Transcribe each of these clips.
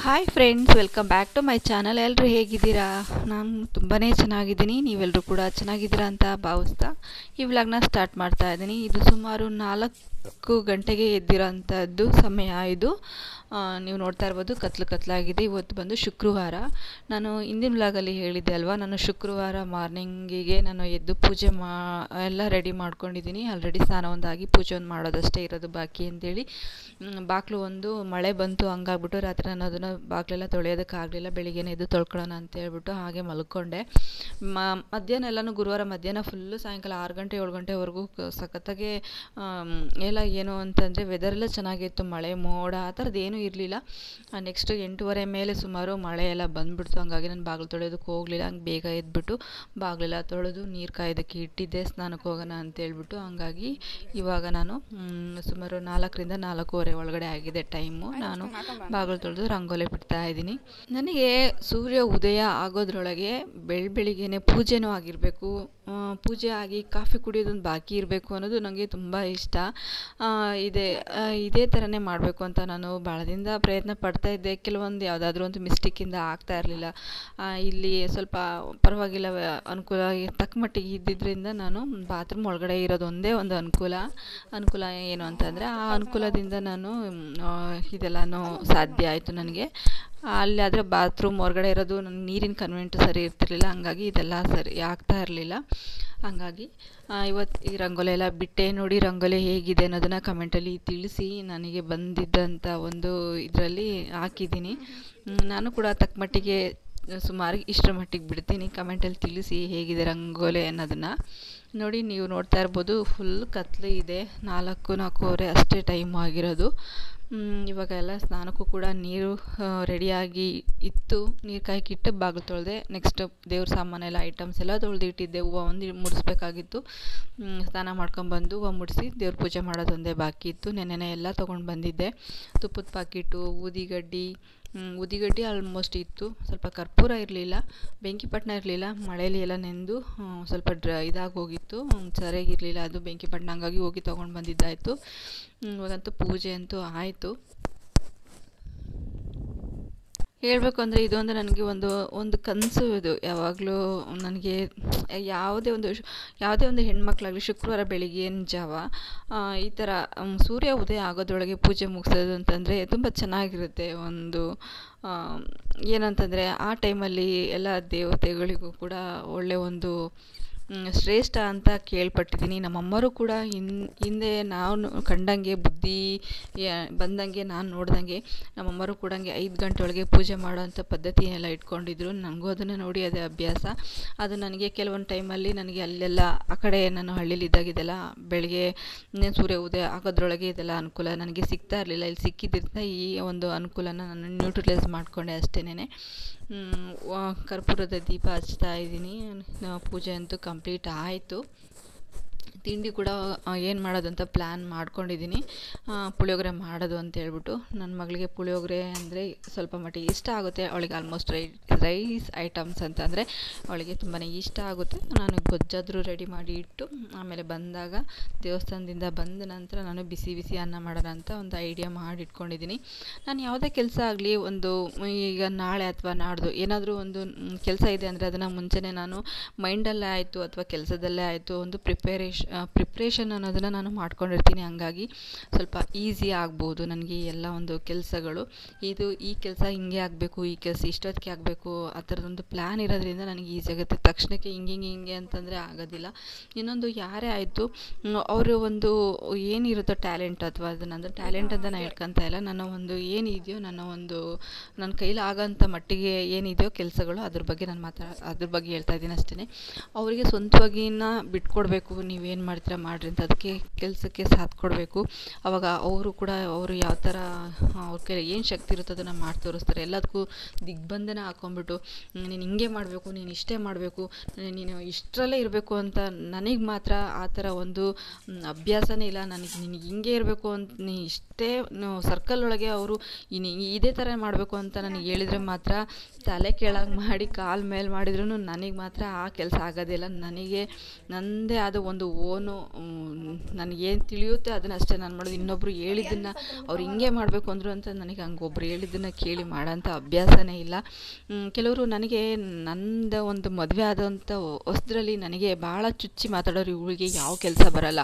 Hi friends, welcome back to my channel. ಎಲ್ಲರೂ ಹೇಗಿದ್ದೀರಾ? ನಾನು ತುಂಬಾ ಚೆನ್ನಾಗಿದ್ದೀನಿ. ನೀವೆಲ್ಲರೂ ಕೂಡ ಚೆನ್ನಾಗಿದ್ದೀರಾ ಅಂತ ಭಾವಿಸ್ತಾ ಈ ವ್ಲಾಗ್ನ ಸ್ಟಾರ್ಟ್ ಮಾಡ್ತಾ ಇದ್ದೀನಿ. ಇದು ಸುಮಾರು 4 ಗಂಟೆಗೆ ಎದ್ದಿರೋಂಥದ್ದು ಸಮಯ. ಇದು ನೀವು ನೋಡ್ತಾ ಇರ್ಬೋದು, ಕತ್ಲಾಗಿದೆ. ಇವತ್ತು ಬಂದು ಶುಕ್ರವಾರ. ನಾನು ಹಿಂದಿನ ವ್ಲಾಗಲ್ಲಿ ಹೇಳಿದ್ದೆ ಅಲ್ವಾ, ನಾನು ಶುಕ್ರವಾರ ಮಾರ್ನಿಂಗಿಗೆ ನಾನು ಎದ್ದು ಪೂಜೆ ಎಲ್ಲ ರೆಡಿ ಮಾಡ್ಕೊಂಡಿದ್ದೀನಿ. ಆಲ್ರೆಡಿ ಸ್ನಾನ ಒಂದಾಗಿ ಪೂಜೆ ಒಂದು ಮಾಡೋದಷ್ಟೇ ಇರೋದು ಬಾಕಿ ಅಂತೇಳಿ. ಬಾಗಿಲು ಒಂದು ಮಳೆ ಬಂತು, ಹಂಗಾಗ್ಬಿಟ್ಟು ರಾತ್ರಿ ನಾನು ಅದನ್ನು ಬಾಗಿಲೆಲ್ಲ ತೊಳೆಯೋದಕ್ಕಾಗಲಿಲ್ಲ. ಬೆಳಿಗ್ಗೆನೇ ಎದ್ದು ತೊಳ್ಕೊಳ್ಳೋಣ ಅಂತ ಹೇಳ್ಬಿಟ್ಟು ಹಾಗೆ ಮಲ್ಕೊಂಡೆ. ಮಧ್ಯಾಹ್ನ ಎಲ್ಲನೂ ಗುರುವಾರ ಮಧ್ಯಾಹ್ನ ಫುಲ್ಲು ಸಾಯಂಕಾಲ 6 ಗಂಟೆ 7 ಗಂಟೆವರೆಗೂ ಸಖತ್ತಾಗೆ ಎಲ್ಲ ಏನು ಅಂತಂದರೆ ವೆದರೆಲ್ಲ ಚೆನ್ನಾಗಿತ್ತು. ಮಳೆ ಮೋಡ ಆ ಥರದ್ದು ಏನೂ ಇರಲಿಲ್ಲ. ನೆಕ್ಸ್ಟ್ 8:30 ಮೇಲೆ ಸುಮಾರು ಮಳೆ ಎಲ್ಲ ಬಂದುಬಿಡ್ತು. ಹಂಗಾಗಿ ನಾನು ಬಾಗಿಲು ತೊಳೆಯೋದಕ್ಕೆ ಹೋಗಲಿಲ್ಲ. ಹಂಗೆ ಬೇಗ ಎದ್ಬಿಟ್ಟು ಬಾಗಿಲೆಲ್ಲ ತೊಳೆದು ನೀರು ಕಾಯೋದಕ್ಕೆ ಇಟ್ಟಿದ್ದೆ, ಸ್ನಾನಕ್ಕೆ ಹೋಗೋಣ ಅಂತೇಳ್ಬಿಟ್ಟು. ಹಂಗಾಗಿ ಇವಾಗ ನಾನು ಸುಮಾರು 4ರಿಂದ 4:15 ಒಳಗಡೆ ಆಗಿದೆ ಟೈಮು. ನಾನು ಬಾಗಿಲು ತೊಳೆದು ರಂಗೋಲಿ ಬಿಡ್ತಾ ಇದ್ದೀನಿ. ನನಗೆ ಸೂರ್ಯ ಉದಯ ಆಗೋದ್ರೊಳಗೆ ಬೆಳಿಗ್ಗೆನೆ ಪೂಜೆನೂ ಆಗಿರಬೇಕು, ಪೂಜೆ ಆಗಿ ಕಾಫಿ ಕುಡಿಯೋದೊಂದು ಬಾಕಿ ಇರಬೇಕು ಅನ್ನೋದು ನನಗೆ ತುಂಬ ಇಷ್ಟ. ಇದೇ ಥರನೇ ಮಾಡಬೇಕು ಅಂತ ನಾನು ಭಾಳದಿಂದ ಪ್ರಯತ್ನ ಪಡ್ತಾ ಇದ್ದೆ. ಕೆಲವೊಂದು ಯಾವುದಾದ್ರೂ ಒಂದು ಮಿಸ್ಟೇಕಿಂದ ಆಗ್ತಾ ಇರಲಿಲ್ಲ. ಇಲ್ಲಿ ಸ್ವಲ್ಪ ಪರವಾಗಿಲ್ಲ, ಅನುಕೂಲ ತಕ್ಕ ಮಟ್ಟಿಗೆ ಇದ್ದಿದ್ದರಿಂದ ನಾನು ಬಾತ್ರೂಮ್ ಒಳಗಡೆ ಇರೋದು ಒಂದೇ ಒಂದು ಅನುಕೂಲ ಏನು ಅಂತಂದರೆ, ಆ ಅನುಕೂಲದಿಂದ ನಾನು ಇದೆಲ್ಲನೂ ಸಾಧ್ಯ ಆಯಿತು ನನಗೆ. ಅಲ್ಲಿ ಆದರೆ ಬಾತ್ರೂಮ್ ಹೊರಗಡೆ ಇರೋದು ನನ್ನ ನೀರಿನ ಕನ್ವೆಂಟು ಸರಿ ಇರ್ತಿರ್ಲಿಲ್ಲ. ಹಂಗಾಗಿ ಇದೆಲ್ಲ ಸರಿ ಆಗ್ತಾ ಇರಲಿಲ್ಲ. ಹಂಗಾಗಿ ಇವತ್ತು ಈ ರಂಗೋಲಿ ಎಲ್ಲ ಬಿಟ್ಟೆ. ನೋಡಿ ರಂಗೋಲಿ ಹೇಗಿದೆ ಅನ್ನೋದನ್ನು ಕಮೆಂಟಲ್ಲಿ ತಿಳಿಸಿ. ನನಗೆ ಬಂದಿದ್ದಂಥ ಒಂದು ಇದರಲ್ಲಿ ಹಾಕಿದ್ದೀನಿ. ನಾನು ಕೂಡ ತಕ್ಕ ಮಟ್ಟಿಗೆ ಸುಮಾರು ಇಷ್ಟರ ಮಟ್ಟಿಗೆ ಬಿಡ್ತೀನಿ. ಕಮೆಂಟಲ್ಲಿ ತಿಳಿಸಿ ಹೇಗಿದೆ ರಂಗೋಲಿ ಅನ್ನೋದನ್ನು. ನೋಡಿ, ನೀವು ನೋಡ್ತಾ ಇರ್ಬೋದು, ಫುಲ್ ಕತ್ಲೆ ಇದೆ. 4:15 ಅಷ್ಟೇ ಟೈಮ್ ಆಗಿರೋದು. ಇವಾಗ ಎಲ್ಲ ಸ್ನಾನಕ್ಕೂ ಕೂಡ ನೀರು ರೆಡಿಯಾಗಿ ಇತ್ತು. ನೀರು ಕಾಯಕ್ಕಿಟ್ಟು ಬಾಗಿಲು ತೊಳೆದೆ. ನೆಕ್ಸ್ಟ್ ದೇವ್ರ ಸಾಮಾನೆಲ್ಲ ಐಟಮ್ಸ್ ಎಲ್ಲ ತೊಳೆದು ಇಟ್ಟಿದ್ದೆ. ಹೂವು ಒಂದು ಮುಡಿಸ್ಬೇಕಾಗಿತ್ತು. ಸ್ನಾನ ಮಾಡ್ಕೊಂಬಂದು ಹೂವು ಮುಡಿಸಿ ದೇವ್ರ ಪೂಜೆ ಮಾಡೋದೊಂದೇ ಬಾಕಿ ಇತ್ತು. ನೆನ್ನೆನೇ ಎಲ್ಲ ತೊಗೊಂಡು ಬಂದಿದ್ದೆ. ತುಪ್ಪದ ಪಾಕಿಟು, ಊದಿಗಡ್ಡಿ ಆಲ್ಮೋಸ್ಟ್ ಇತ್ತು. ಸ್ವಲ್ಪ ಕರ್ಪೂರ ಇರಲಿಲ್ಲ, ಬೆಂಕಿಪಟ್ಟಣ ಇರಲಿಲ್ಲ. ಮಳೆಯಲ್ಲಿ ಎಲ್ಲ ನೆಂದು ಸ್ವಲ್ಪ ಇದಾಗಿ ಹೋಗಿತ್ತು, ಸರಿಯಾಗಿರಲಿಲ್ಲ ಅದು ಬೆಂಕಿಪಟ್ಟಣ. ಹಂಗಾಗಿ ಹೋಗಿ ತೊಗೊಂಡು ಬಂದಿದ್ದಾಯಿತು. ಇವಾಗಂತೂ ಪೂಜೆ ಅಂತೂ ಆಯಿತು. ಹೇಳಬೇಕು ಅಂದರೆ ಇದೊಂದು ನನಗೆ ಒಂದು ಕನಸು. ಇದು ಯಾವಾಗಲೂ ನನಗೆ ಯಾವುದೇ ಒಂದು ಹೆಣ್ಮಕ್ಳಾಗಲಿ ಶುಕ್ರವಾರ ಬೆಳಿಗ್ಗಿನ ಜಾವ ಈ ಥರ ಸೂರ್ಯ ಉದಯ ಆಗೋದ್ರೊಳಗೆ ಪೂಜೆ ಮುಗಿಸೋದು ಅಂತಂದರೆ ತುಂಬ ಚೆನ್ನಾಗಿರುತ್ತೆ. ಏನಂತಂದರೆ ಆ ಟೈಮಲ್ಲಿ ಎಲ್ಲ ದೇವತೆಗಳಿಗೂ ಕೂಡ ಒಳ್ಳೆಯ ಒಂದು ಶ್ರೇಷ್ಠ ಅಂತ ಕೇಳ್ಪಟ್ಟಿದ್ದೀನಿ. ನಮ್ಮಮ್ಮರು ಕೂಡ ಹಿಂದೆ ನಾನು ಕಂಡಂಗೆ, ಬುದ್ಧಿ ಬಂದಂಗೆ, ನಾನು ನೋಡ್ದಂಗೆ ನಮ್ಮಮ್ಮರು ಕೂಡ 5 ಗಂಟೆ ಒಳಗೆ ಪೂಜೆ ಮಾಡೋವಂಥ ಪದ್ಧತಿಯೆಲ್ಲ ಇಟ್ಕೊಂಡಿದ್ರು. ನನಗೂ ಅದನ್ನು ನೋಡಿ ಅದೇ ಅಭ್ಯಾಸ. ಅದು ನನಗೆ ಕೆಲವೊಂದು ಟೈಮಲ್ಲಿ ನನಗೆ ಅಲ್ಲೆಲ್ಲ ಆ ಕಡೆ ನಾನು ಹಳ್ಳಿಲಿದ್ದಾಗ ಇದೆಲ್ಲ ಬೆಳಗ್ಗೆ ಸೂರ್ಯ ಉದಯ ಆಗೋದ್ರೊಳಗೆ ಇದೆಲ್ಲ ಅನುಕೂಲ ನನಗೆ ಸಿಗ್ತಾ ಇರಲಿಲ್ಲ. ಇಲ್ಲಿ ಸಿಕ್ಕಿದ್ದರಿಂದ ಈ ಒಂದು ಅನುಕೂಲನ ನಾನು ನ್ಯೂಟ್ರಲೈಸ್ ಮಾಡಿಕೊಂಡೆ ಅಷ್ಟೇನೆ. ಕರ್ಪೂರದ ದೀಪ ಹಚ್ತಾ ಇದ್ದೀನಿ. ಪೂಜೆ ಅಂತೂ ಕಂಪ್ಲೀಟ್ ಆಯಿತು. ತಿಂಡಿ ಕೂಡ ಏನು ಮಾಡೋದು ಅಂತ ಪ್ಲ್ಯಾನ್ ಮಾಡ್ಕೊಂಡಿದ್ದೀನಿ. ಪುಳಿಯೋಗರೆ ಮಾಡೋದು ಅಂತ ಹೇಳ್ಬಿಟ್ಟು. ನನ್ನ ಮಗಳಿಗೆ ಪುಳಿಯೋಗರೆ ಅಂದರೆ ಸ್ವಲ್ಪ ಮಟ್ಟಿಗೆ ಇಷ್ಟ ಆಗುತ್ತೆ. ಅವಳಿಗೆ ಆಲ್ಮೋಸ್ಟ್ ರೈಸ್ ಐಟಮ್ಸ್ ಅಂತಂದರೆ ಅವಳಿಗೆ ತುಂಬಾ ಇಷ್ಟ ಆಗುತ್ತೆ. ನಾನು ಗೊಜ್ಜಾದರೂ ರೆಡಿ ಮಾಡಿ ಇಟ್ಟು ಆಮೇಲೆ ಬಂದಾಗ ದೇವಸ್ಥಾನದಿಂದ ಬಂದ ನಂತರ ನಾನು ಬಿಸಿ ಅನ್ನ ಮಾಡೋಣ ಅಂತ ಒಂದು ಐಡಿಯಾ ಮಾಡಿ ಇಟ್ಕೊಂಡಿದ್ದೀನಿ. ನಾನು ಯಾವುದೇ ಕೆಲಸ ಆಗಲಿ, ಈಗ ನಾಳೆ ಅಥವಾ ನಾಡ್ದು ಏನಾದರೂ ಒಂದು ಕೆಲಸ ಇದೆ ಅಂದರೆ ಅದನ್ನು ಮುಂಚೆನೇ ನಾನು ಮೈಂಡಲ್ಲೇ ಆಯಿತು ಅಥವಾ ಕೆಲಸದಲ್ಲೇ ಆಯಿತು ಒಂದು ಪ್ರಿಪ್ರೇಷನ್ ಅನ್ನೋದನ್ನು ನಾನು ಮಾಡ್ಕೊಂಡಿರ್ತೀನಿ. ಹಂಗಾಗಿ ಸ್ವಲ್ಪ ಈಸಿ ಆಗ್ಬೋದು ನನಗೆ ಎಲ್ಲ ಒಂದು ಕೆಲಸಗಳು. ಈ ಕೆಲಸ ಹಿಂಗೆ ಆಗಬೇಕು, ಈ ಕೆಲಸ ಇಷ್ಟೊತ್ತಿಗೆ ಆಗಬೇಕು, ಆ ಥರದೊಂದು ಪ್ಲ್ಯಾನ್ ಇರೋದ್ರಿಂದ ನನಗೆ ಈಸಿ ಆಗುತ್ತೆ. ತಕ್ಷಣಕ್ಕೆ ಹಿಂಗೆ ಅಂತಂದರೆ ಆಗೋದಿಲ್ಲ. ಇನ್ನೊಂದು ಯಾರೇ ಆಯಿತು, ಅವರು ಒಂದು ಏನಿರುತ್ತೋ ಟ್ಯಾಲೆಂಟ್ ಅಥವಾ ಅದನ್ನಂದ್ರೆ ಟ್ಯಾಲೆಂಟ್ ಅಂತ ನಾನು ಹೇಳ್ಕೊತಾ ಇಲ್ಲ, ಏನಿದೆಯೋ ನನ್ನ ಕೈಲಿ ಆಗೋಂಥ ಮಟ್ಟಿಗೆ ಏನಿದೆಯೋ ಕೆಲಸಗಳು ಅದ್ರ ಬಗ್ಗೆ ಹೇಳ್ತಾ ಇದ್ದೀನಿ ಅಷ್ಟೇ. ಅವರಿಗೆ ಸ್ವಂತವಾಗಿನ ಬಿಟ್ಕೊಡ್ಬೇಕು. ನೀವೇನು ಮಾಡ್ತೀರಾ ಮಾಡಿರಿ ಅಂತ, ಅದಕ್ಕೆ ಕೆಲಸಕ್ಕೆ ಸಾಥ್ ಕೊಡಬೇಕು. ಆವಾಗ ಅವರು ಯಾವ ಥರ ಅವ್ರ ಕೈ ಏನು ಶಕ್ತಿ ಇರುತ್ತೋ ಅದನ್ನು ಮಾಡಿ ತೋರಿಸ್ತಾರೆ. ಎಲ್ಲದಕ್ಕೂ ದಿಗ್ಬಂಧನ ಹಾಕ್ಕೊಂಬಿಟ್ಟು ನೀನು ಹಿಂಗೆ ಮಾಡಬೇಕು, ನೀನು ಇಷ್ಟೇ ಮಾಡಬೇಕು, ನೀನು ಇಷ್ಟರಲ್ಲೇ ಇರಬೇಕು ಅಂತ ನನಗೆ ಮಾತ್ರ ಆ ಥರ ಒಂದು ಅಭ್ಯಾಸನೇ ಇಲ್ಲ. ನಿನಗೆ ಹಿಂಗೆ ಇರಬೇಕು ಅಂತ ಇಷ್ಟೇ ಸರ್ಕಲ್ ಒಳಗೆ ಅವರು ಇದೇ ಥರ ಮಾಡಬೇಕು ಅಂತ ನನಗೆ ಹೇಳಿದರೆ ಮಾತ್ರ ತಲೆ ಕೆಳಗೆ ಮಾಡಿ ಕಾಲು ಮೇಲೆ ಮಾಡಿದ್ರೂ ನನಗೆ ಮಾತ್ರ ಆ ಕೆಲಸ ಆಗೋದಿಲ್ಲ. ನನಗೆ ನನ್ನದೇ ಆದ ಒಂದು ಓನು ನನಗೇನು ತಿಳಿಯುತ್ತೆ ಅದನ್ನಷ್ಟೇ ನಾನು ಮಾಡೋದು. ಇನ್ನೊಬ್ಬರು ಹೇಳಿದ್ದನ್ನು ಅವ್ರು ಹಿಂಗೆ ಮಾಡಬೇಕು ಅಂದರು ಅಂತ ನನಗೆ ಹಂಗೆ ಒಬ್ರು ಹೇಳಿದ್ದನ್ನು ಕೇಳಿ ಮಾಡೋಂಥ ಅಭ್ಯಾಸನೇ ಇಲ್ಲ. ಕೆಲವರು ನನಗೆ ನಂದು ಒಂದು ಮದುವೆ ಆದಂಥ ಹೊಸದ್ರಲ್ಲಿ ನನಗೆ ಭಾಳ ಚುಚ್ಚಿ ಮಾತಾಡೋರು, ಇವಳಿಗೆ ಯಾವ ಕೆಲಸ ಬರಲ್ಲ,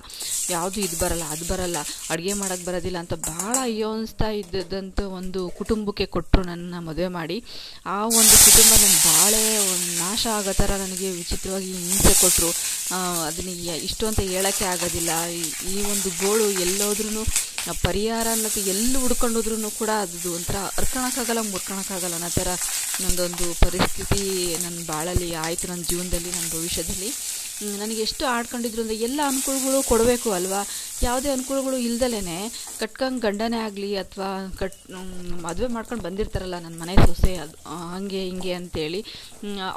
ಯಾವುದು ಇದು ಬರಲ್ಲ, ಅದು ಬರಲ್ಲ, ಅಡುಗೆ ಮಾಡೋಕ್ಕೆ ಬರೋದಿಲ್ಲ ಅಂತ ಭಾಳ ಅಯ್ಯೋ ಅನಿಸ್ತಾ ಇದ್ದಂಥ ಒಂದು ಕುಟುಂಬಕ್ಕೆ ಕೊಟ್ಟರು ನನ್ನ ಮದುವೆ ಮಾಡಿ. ಆ ಒಂದು ಕುಟುಂಬ ನನ್ನ ಭಾಳ ನಾಶ ಆಗೋ ಥರ ನನಗೆ ವಿಚಿತ್ರವಾಗಿ ಹಿಂಸೆ ಕೊಟ್ಟರು. ಅದನ್ನ ಇಷ್ಟು ಅಂತ ಹೇಳೋಕ್ಕೆ ಆಗೋದಿಲ್ಲ. ಈ ಒಂದು ಗೋಳು ಎಲ್ಲೋದ್ರೂ ಪರಿಹಾರ ಅನ್ನೋದು ಎಲ್ಲಿ ಹುಡ್ಕೊಂಡೋದ್ರೂ ಕೂಡ ಅದು ಒಂಥರ ಅರ್ಕೊಳಕ್ಕಾಗಲ್ಲ, ಮುರ್ಕೊಳಕ್ಕಾಗಲ್ಲ ಅನ್ನೋ ಥರ ನನ್ನದೊಂದು ಪರಿಸ್ಥಿತಿ ನನ್ನ ಬಾಳಲ್ಲಿ ಆಯಿತು, ನನ್ನ ಜೀವನದಲ್ಲಿ, ನನ್ನ ಭವಿಷ್ಯದಲ್ಲಿ. ನನಗೆ ಎಷ್ಟು ಆಡ್ಕೊಂಡಿದ್ರು ಅಂದರೆ ಎಲ್ಲ ಅನುಕೂಲಗಳು ಕೊಡಬೇಕು ಅಲ್ವಾ. ಯಾವುದೇ ಅನುಕೂಲಗಳು ಇಲ್ದಲೇ ಕಟ್ಕಂಗೆ ಗಂಡನೇ ಆಗಲಿ ಅಥವಾ ಮದುವೆ ಮಾಡ್ಕೊಂಡು ಬಂದಿರ್ತಾರಲ್ಲ ನನ್ನ ಮನೆ ಸೊಸೆ, ಅದು ಹಾಗೆ ಹಿಂಗೆ ಅಂತೇಳಿ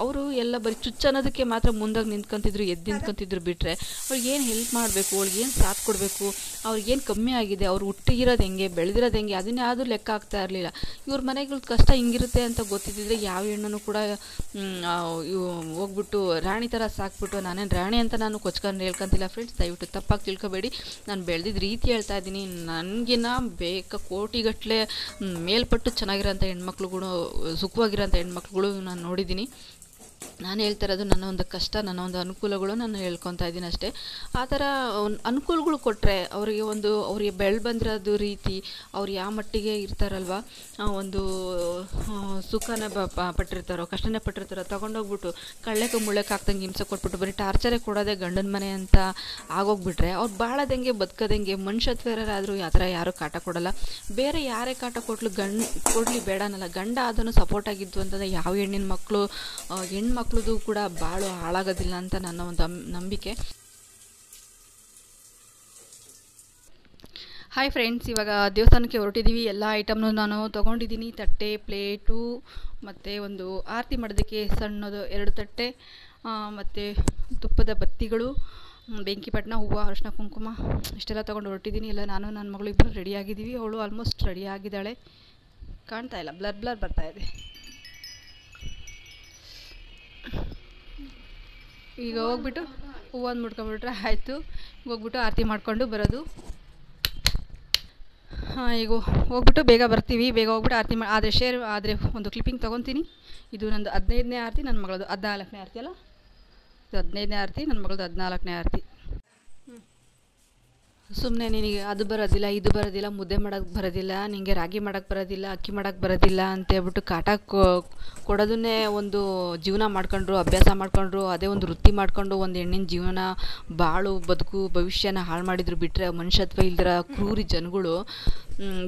ಅವರು ಎಲ್ಲ ಬರೀ ಚುಚ್ಚ ಅನ್ನೋದಕ್ಕೆ ಮಾತ್ರ ಮುಂದಾಗಿ ನಿಂತ್ಕೊಂತಿದ್ರು, ಎದ್ದು ನಿಂತ್ಕೊಂತಿದ್ರು. ಬಿಟ್ಟರೆ ಅವ್ರಿಗೆ ಏನು ಹೆಲ್ಪ್ ಮಾಡಬೇಕು, ಅವ್ರಿಗೆ ಏನು ಸಾಥ್ ಕೊಡಬೇಕು, ಅವ್ರಿಗೇನು ಕಮ್ಮಿ ಆಗಿದೆ, ಅವ್ರು ಹುಟ್ಟಿರೋದು ಹೆಂಗೆ, ಬೆಳೆದಿರೋದು ಹೆಂಗೆ, ಅದನ್ನೇ ಯಾವುದು ಲೆಕ್ಕ ಆಗ್ತಾ ಇರಲಿಲ್ಲ. ಇವ್ರ ಮನೆಗಳ ಕಷ್ಟ ಹಿಂಗಿರುತ್ತೆ ಅಂತ ಗೊತ್ತಿದ್ದಿದ್ರೆ ಯಾವ ಹೆಣ್ಣು ಕೂಡ ಹೋಗ್ಬಿಟ್ಟು ರಾಣಿ ಥರ ಸಾಕ್ಬಿಟ್ಟು, ನಾನೇನು ರಾಣಿ ಅಂತ ನಾನು ಕೊಚ್ಕೊಂಡು ಹೇಳ್ಕೊಂತಿಲ್ಲ ಫ್ರೆಂಡ್ಸ್, ದಯವಿಟ್ಟು ತಪ್ಪಾಗಿ ತಿಳ್ಕೊಬೇಡಿ. ನಾನು ಬೆಳೆದಿದ್ದ ರೀತಿ ಹೇಳ್ತಾ ಇದ್ದೀನಿ. ನನಗಿನ್ನ ಕೋಟಿಗಟ್ಟಲೆ ಮೇಲ್ಪಟ್ಟು ಚೆನ್ನಾಗಿರೋಂಥ ಹೆಣ್ಮಕ್ಳುಗಳು, ಸುಖವಾಗಿರೋಂಥ ಹೆಣ್ಮಕ್ಳುಗಳು ನಾನು ನೋಡಿದ್ದೀನಿ. ನಾನು ಹೇಳ್ತಾ ಇರೋದು ನನ್ನ ಒಂದು ಕಷ್ಟ, ನನ್ನ ಒಂದು ಅನುಕೂಲಗಳು ನಾನು ಹೇಳ್ಕೊತಾ ಇದ್ದೀನಿ ಅಷ್ಟೇ. ಆ ಥರ ಅನುಕೂಲಗಳು ಕೊಟ್ಟರೆ ಅವ್ರಿಗೆ ಬಂದಿರೋದು ರೀತಿ, ಅವ್ರು ಯಾವ ಮಟ್ಟಿಗೆ ಇರ್ತಾರಲ್ವ, ಒಂದು ಸುಖನೇ ಪಟ್ಟಿರ್ತಾರೋ, ಕಷ್ಟನೇ ಪಟ್ಟಿರ್ತಾರೋ, ತೊಗೊಂಡೋಗ್ಬಿಟ್ಟು ಕಳ್ಳೆಕ್ಕೆ ಮುಳ್ಳೆಕ್ಕೆ ಹಾಕ್ದಂಗೆ ಹಿಂಸೆ ಕೊಟ್ಬಿಟ್ಟು ಬರೀ ಟಾರ್ಚರೇ ಕೊಡೋದೇ ಗಂಡನ ಮನೆ ಅಂತ ಆಗೋಗ್ಬಿಟ್ರೆ ಅವ್ರು ಬಾಳೋದಂಗೆ ಬದುಕೋದಂಗೆ. ಮನುಷ್ಯತ್ವರಾದರೂ ಆ ಥರ ಯಾರೂ ಕಾಟ ಕೊಡೋಲ್ಲ. ಬೇರೆ ಯಾರೇ ಕಾಟ ಕೊಡಲಿ ಬೇಡ ಅನ್ನಲ್ಲ. ಗಂಡ ಅದನ್ನು ಸಪೋರ್ಟ್ ಆಗಿದ್ದು ಅಂತಂದರೆ ಯಾವ ಹೆಣ್ಮಕ್ಳದು ಕೂಡ ಭಾಳ ಹಾಳಾಗೋದಿಲ್ಲ ಅಂತ ನನ್ನ ಒಂದು ನಂಬಿಕೆ. ಹಾಯ್ ಫ್ರೆಂಡ್ಸ್, ಇವಾಗ ದೇವಸ್ಥಾನಕ್ಕೆ ಹೊರಟಿದ್ದೀವಿ. ಎಲ್ಲ ಐಟಮ್ನು ನಾನು ತೊಗೊಂಡಿದ್ದೀನಿ. ತಟ್ಟೆ, ಪ್ಲೇಟು, ಮತ್ತು ಒಂದು ಆರತಿ ಮಾಡೋದಕ್ಕೆ ಸಣ್ಣದು 2 ತಟ್ಟೆ, ಮತ್ತು ತುಪ್ಪದ ಬತ್ತಿಗಳು, ಬೆಂಕಿಪಟ್ಟಣ, ಹೂವು, ಅರಿಶಿನ, ಕುಂಕುಮ ಇಷ್ಟೆಲ್ಲ ತೊಗೊಂಡು ಹೊರಟಿದ್ದೀನಿ. ಎಲ್ಲ ನಾನು ನನ್ನ ಮಗಳು ಇಬ್ಬರು ರೆಡಿಯಾಗಿದ್ದೀವಿ. ಅವಳು ಆಲ್ಮೋಸ್ಟ್ ರೆಡಿಯಾಗಿದ್ದಾಳೆ, ಕಾಣ್ತಾ ಇಲ್ಲ, ಬ್ಲರ್ ಬರ್ತಾ ಇದೆ. ಈಗ ಹೋಗ್ಬಿಟ್ಟು ಹೂವನ್ನು ಮುಡ್ಕೊಂಡ್ಬಿಟ್ರೆ ಆಯಿತು. ಹೋಗ್ಬಿಟ್ಟು ಆರತಿ ಮಾಡಿಕೊಂಡು ಬರೋದು. ಈಗ ಹೋಗ್ಬಿಟ್ಟು ಬೇಗ ಬರ್ತೀವಿ. ಬೇಗ ಹೋಗ್ಬಿಟ್ಟು ಆರತಿ ಆದರೆ ಒಂದು ಕ್ಲಿಪ್ಪಿಂಗ್ ತೊಗೊತೀನಿ. ಇದು ನಂದು 15ನೇ ಆರತಿ, ನನ್ನ ಮಗಳದು 14ನೇ ಆರತಿ ಅಲ್ಲ. ಇದು 15ನೇ ಆರತಿ, ನನ್ನ ಮಗಳದು 14ನೇ ಆರತಿ. ಸುಮ್ಮನೆ ನಿನಗೆ ಅದು ಬರೋದಿಲ್ಲ, ಇದು ಬರೋದಿಲ್ಲ, ಮುದ್ದೆ ಮಾಡೋಕ್ಕೆ ಬರೋದಿಲ್ಲ, ನಿನಗೆ ರಾಗಿ ಮಾಡೋಕ್ಕೆ ಬರೋದಿಲ್ಲ, ಅಕ್ಕಿ ಮಾಡೋಕ್ಕೆ ಬರೋದಿಲ್ಲ ಅಂತೇಳ್ಬಿಟ್ಟು ಕಾಟ ಕೊಡೋದನ್ನೇ ಒಂದು ಜೀವನ ಮಾಡ್ಕೊಂಡ್ರು, ಅಭ್ಯಾಸ ಮಾಡ್ಕೊಂಡ್ರು, ಅದೇ ಒಂದು ವೃತ್ತಿ ಮಾಡ್ಕೊಂಡು ಒಂದು ಹೆಣ್ಣಿನ ಜೀವನ, ಬಾಳು, ಬದುಕು, ಭವಿಷ್ಯನ ಹಾಳು ಮಾಡಿದ್ರು. ಬಿಟ್ಟರೆ ಮನುಷ್ಯತ್ವ ಇಲ್ದಿರ ಕ್ರೂರಿ ಜನಗಳು.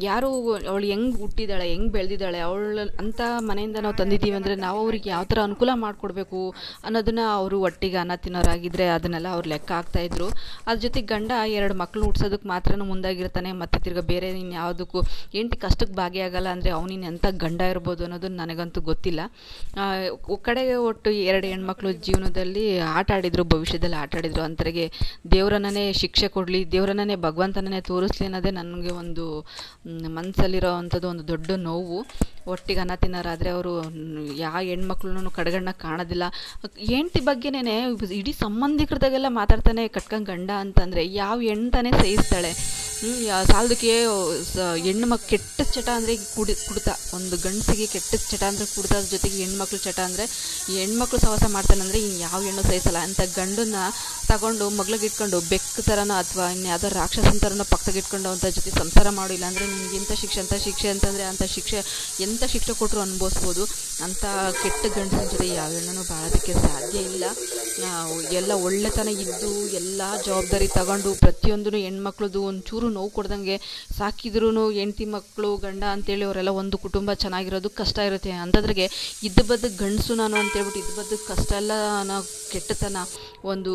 ಯಾರು ಅವಳು ಹೆಂಗೆ ಹುಟ್ಟಿದ್ದಾಳೆ, ಹೆಂಗೆ ಬೆಳೆದಿದ್ದಾಳೆ, ಅವಳು ಅಂಥ ಮನೆಯಿಂದ ನಾವು ತಂದಿದ್ದೀವಿ ಅಂದರೆ ನಾವು ಅವ್ರಿಗೆ ಯಾವ ಥರ ಅನುಕೂಲ ಮಾಡಿಕೊಡ್ಬೇಕು ಅನ್ನೋದನ್ನು ಅವರು ಒಟ್ಟಿಗೆ ಅನ್ನ ತಿನ್ನೋರಾಗಿದ್ದರೆ ಅದನ್ನೆಲ್ಲ ಅವ್ರು ಲೆಕ್ಕ ಹಾಕ್ತಾಯಿದ್ರು. ಅದ್ರ ಜೊತೆಗೆ ಗಂಡ 2 ಮಕ್ಕಳು ಹುಟ್ಸೋದಕ್ಕೆ ಮಾತ್ರ ಮುಂದಾಗಿರ್ತಾನೆ, ಮತ್ತು ತಿರ್ಗಿ ಬೇರೆ ಇನ್ನು ಯಾವುದಕ್ಕೂ ಹೆಂಡತಿ ಕಷ್ಟಕ್ಕೆ ಭಾಗಿಯಾಗಲ್ಲ ಅಂದರೆ ಅವನಿನ್ನು ಎಂಥ ಗಂಡ ಇರ್ಬೋದು ಅನ್ನೋದು ನನಗಂತೂ ಗೊತ್ತಿಲ್ಲ. ಕಡೆಗೆ ಒಟ್ಟು 2 ಹೆಣ್ಮಕ್ಳು ಜೀವನದಲ್ಲಿ ಆಟ ಆಡಿದರು, ಭವಿಷ್ಯದಲ್ಲಿ ಆಟ ಆಡಿದರು. ಅಂಥವ್ರಿಗೆ ದೇವರನ್ನೇ ಶಿಕ್ಷೆ ಕೊಡಲಿ, ದೇವರನ್ನೇ ಭಗವಂತನೇ ತೋರಿಸ್ಲಿ ಅನ್ನೋದೇ ನನಗೆ ಒಂದು ಮನಸ್ಸಲ್ಲಿರೋ ಅಂಥದ್ದು ಒಂದು ದೊಡ್ಡ ನೋವು. ಒಟ್ಟಿಗೆ ಅನ್ನ ತಿನ್ನೋರಾದರೆ ಅವರು ಯಾವ ಹೆಣ್ಮಕ್ಳನ್ನೂ ಕಡೆಗಣ್ಣ ಕಾಣೋದಿಲ್ಲ. ಹೆಂಡತಿ ಬಗ್ಗೆನೇ ಇಡೀ ಸಂಬಂಧಿಕರದಾಗೆಲ್ಲ ಮಾತಾಡ್ತಾನೆ ಕಟ್ಕೊಂಡು ಗಂಡ ಅಂತಂದರೆ ಯಾವ ಹೆಣ್ತಾನೆ ಸಹಿಸ್ತಾಳೆ? ಸಾಲದಕ್ಕೆ ಹೆಣ್ಣು ಕೆಟ್ಟ ಚಟ ಅಂದರೆ ಕುಡ್ತ. ಒಂದು ಗಂಡಸಿಗೆ ಕೆಟ್ಟ ಚಟ ಅಂದರೆ ಕುಡ್ತ, ಜೊತೆಗೆ ಹೆಣ್ಮಕ್ಳು ಚಟ ಅಂದರೆ ಹೆಣ್ಮಕ್ಳು ಸಹವಾಸ ಮಾಡ್ತಾನಂದರೆ ಇನ್ನು ಯಾವ ಹೆಣ್ಣು ಸಹಿಸಲ್ಲ. ಅಂಥ ಗಂಡನ್ನ ತಗೊಂಡು ಮಗ್ಳಿಗೆ ಇಟ್ಕೊಂಡು ಬೆಕ್ಕು ಥರನೋ ಅಥವಾ ಇನ್ನು ಯಾವುದೋ ರಾಕ್ಷಸನ ಥರನೋ ಪಕ್ಕದಾಗ ಇಟ್ಕೊಂಡು ಅಂಥ ಜೊತೆ ಸಂಸಾರ ಮಾಡಿಲ್ಲ ಅಂದರೆ ನಿನಗೆ ಇಂಥ ಶಿಕ್ಷೆ ಅಂತಂದರೆ ಅಂಥ ಶಿಕ್ಷೆ ಎಂಥ ಶಿಕ್ಷೆ ಕೊಟ್ಟರು ಅನುಭವಿಸ್ಬೋದು. ಅಂಥ ಕೆಟ್ಟ ಗಂಡಸಿನ ಜೊತೆ ಯಾವ ಹೆಣ್ಣು ಬಾಳೋದಕ್ಕೆ ಸಾಧ್ಯ ಇಲ್ಲ. ಎಲ್ಲ ಒಳ್ಳೆತನ ಇದ್ದು ಎಲ್ಲ ಜವಾಬ್ದಾರಿ ತಗೊಂಡು ಪ್ರತಿಯೊಂದೂ ಹೆಣ್ಮಕ್ಳದು ಒಂಚೂರು ನೋವು ಕೊಡ್ದಂಗೆ ಸಾಕಿದ್ರೂ ಹೆಂಡತಿ ಮಕ್ಕಳು ಗಂಡ ಅಂತೇಳಿ ಅವರೆಲ್ಲ ಒಂದು ಕುಟುಂಬ ಚೆನ್ನಾಗಿರೋದು ಕಷ್ಟ ಇರುತ್ತೆ. ಅಂಥದ್ರಿಗೆ ಇದ್ದ ಬದ್ದು ಗಂಡಸು ನಾನು ಅಂತೇಳ್ಬಿಟ್ಟು ಇದ್ದ ಬದ್ದು ಕಷ್ಟ ಎಲ್ಲ ನಾವು ಕೆಟ್ಟತನ ಒಂದು